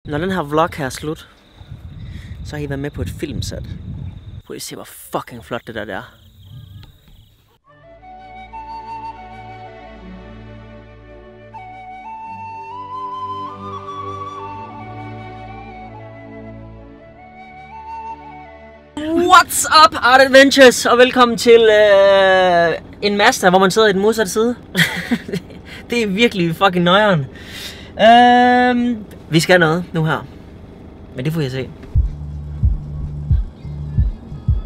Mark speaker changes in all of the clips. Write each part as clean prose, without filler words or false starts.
Speaker 1: Når den her vlog her er slut, så har I været med på et filmsæt. Prøv at se, hvor fucking flot det der er. What's up, Art Adventures, og velkommen til en Mazda, hvor man sidder i den modsatte side. Det er virkelig fucking nøjeren. Vi skal noget nu her, men det får jeg se.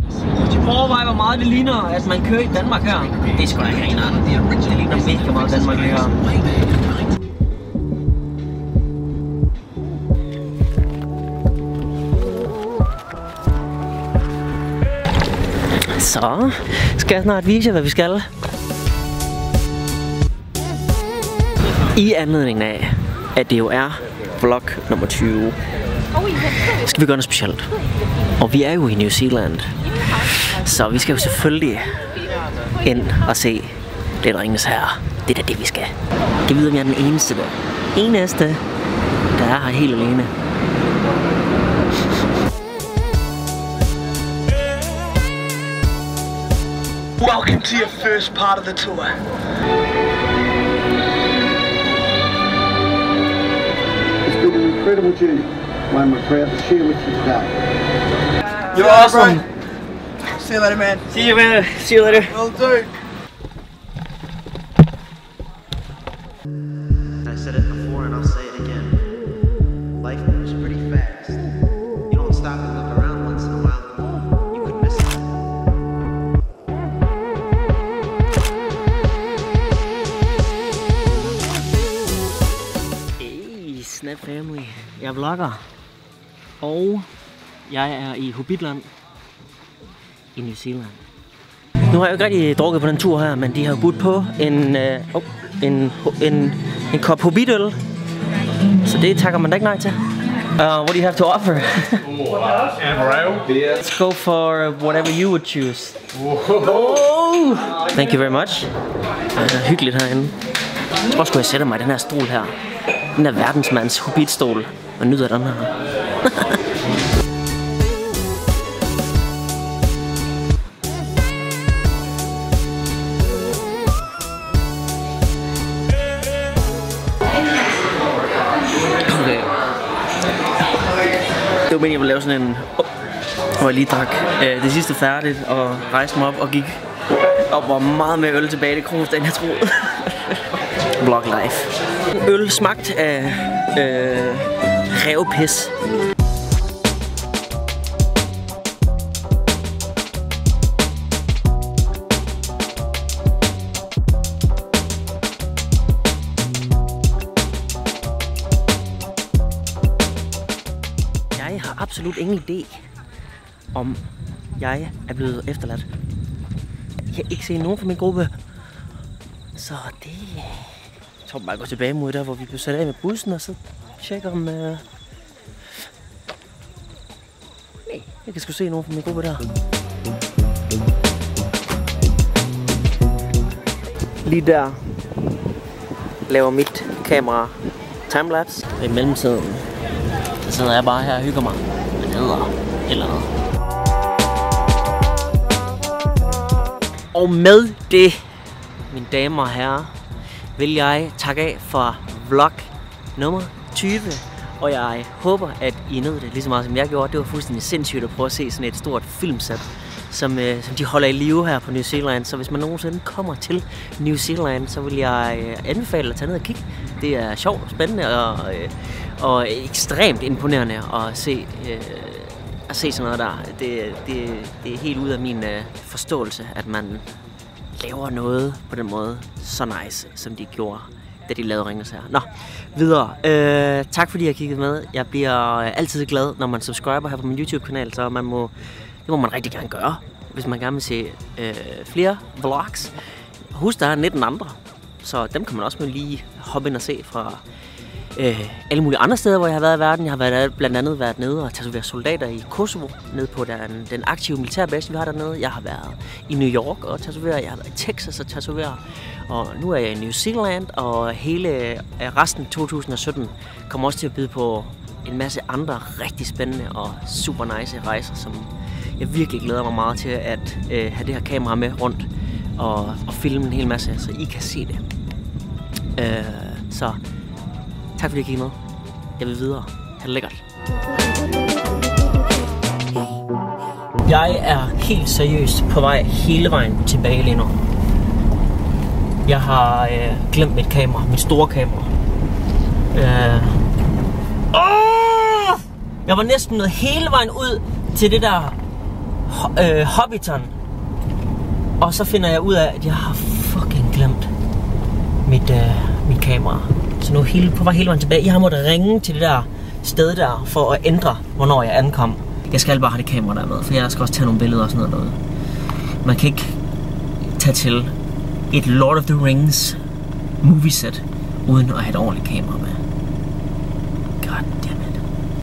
Speaker 1: Hvis I prøver at overveje, hvor meget det ligner, at man kører i Danmark her. Det er sgu da ikke en anden. Det ligner mega meget Danmark det her. Så skal jeg snart vise jer, hvad vi skal. I anledning af, at det jo er vlog nummer 20, skal vi gøre noget specielt. Og vi er jo i New Zealand, så vi skal jo selvfølgelig ind og se det Ringenes Herre. Det er da det, vi skal. Det ved, om jeg er den eneste, der er her helt alene.
Speaker 2: Welcome to your first part of the tour.
Speaker 3: It's been an incredible journey, one we're proud to share with you today.
Speaker 2: You're awesome. See you later, man.
Speaker 1: See you, man. See you later.
Speaker 2: Will do.
Speaker 4: I said it before and I'll say it again. Life moves pretty fast. You don't stop and look around once in a while, you could miss it.
Speaker 1: Hey, Snap Family. Jeg er vlogger. Og jeg er i Hobbitland i New Zealand. Nu har jeg jo ikke rigtig drukket på den tur her, men de har budt på en kop Hobbitøl. Så det takker man da ikke nej til. What do you have to offer? Let's go for whatever you would choose. Oh! Thank you very much. Det er hyggeligt herinde. Jeg tror sgu jeg sætter mig i den her stol her. Den der verdensmands hobbitstol. Og nyder den her. Det var meningen, jeg ville lave sådan en, hvor jeg lige drak det sidste færdigt og rejste mig op og gik op og meget mere øl tilbage. Det krus, den jeg troede. Vlog life. Øl smagt af rævepis. Jeg har absolut ingen idé om jeg er blevet efterladt. Jeg kan ikke se nogen fra min gruppe. Så det... Jeg tror bare at gå tilbage mod der, hvor vi blev sat af med bussen, og så tjekke om... Nej, jeg kan sgu se nogen fra min gruppe der. Lige der laver mit kamera timelapse. I mellemtiden så sidder jeg bare her og hygger mig med neder eller noget. Og med det, mine damer og herrer, vil jeg takke af for vlog nummer 20. Og jeg håber, at I nød det lige så meget som jeg gjorde. Det var fuldstændig sindssygt at prøve at se sådan et stort filmsæt, som de holder i live her på New Zealand. Så hvis man nogensinde kommer til New Zealand, så vil jeg anbefale at tage ned og kigge. Det er sjovt, spændende og ekstremt imponerende at se sådan noget der. Det er helt ud af min forståelse, at man laver noget på den måde så nice, som de gjorde, da de lavede Ringenes Herre. Nå, videre. Tak fordi I har kigget med. Jeg bliver altid glad, når man subscriber her på min YouTube-kanal, så det må man rigtig gerne gøre, hvis man gerne vil se flere vlogs. Husk, der er 19 andre, så dem kan man også lige hoppe ind og se fra alle mulige andre steder, hvor jeg har været i verden. Jeg har blandt andet været nede og tatoveret soldater i Kosovo, nede på den aktive militærbase, vi har dernede. Jeg har været i New York og tatoveret, jeg har været i Texas og tatoveret, og nu er jeg i New Zealand, og hele resten 2017 kommer også til at byde på en masse andre rigtig spændende og super nice rejser, som jeg virkelig glæder mig meget til at have det her kamera med rundt og filme en hel masse, så I kan se det. Så tak fordi I kiggede med. Jeg vil videre. Ha' det lækkert. Jeg er helt seriøst på vej hele vejen tilbage lige nu. Jeg har glemt mit kamera, mit store kamera. Jeg var næsten nået hele vejen ud til det der Hobbiton. Og så finder jeg ud af, at jeg har fucking glemt mit kamera. Så nu på vej hele vejen tilbage. Jeg har måttet ringe til det der sted der, for at ændre, hvornår jeg ankom. Jeg skal bare have det kamera der med, for jeg skal også tage nogle billeder og sådan noget. Man kan ikke tage til et Lord of the Rings movieset, uden at have et ordentligt kamera med.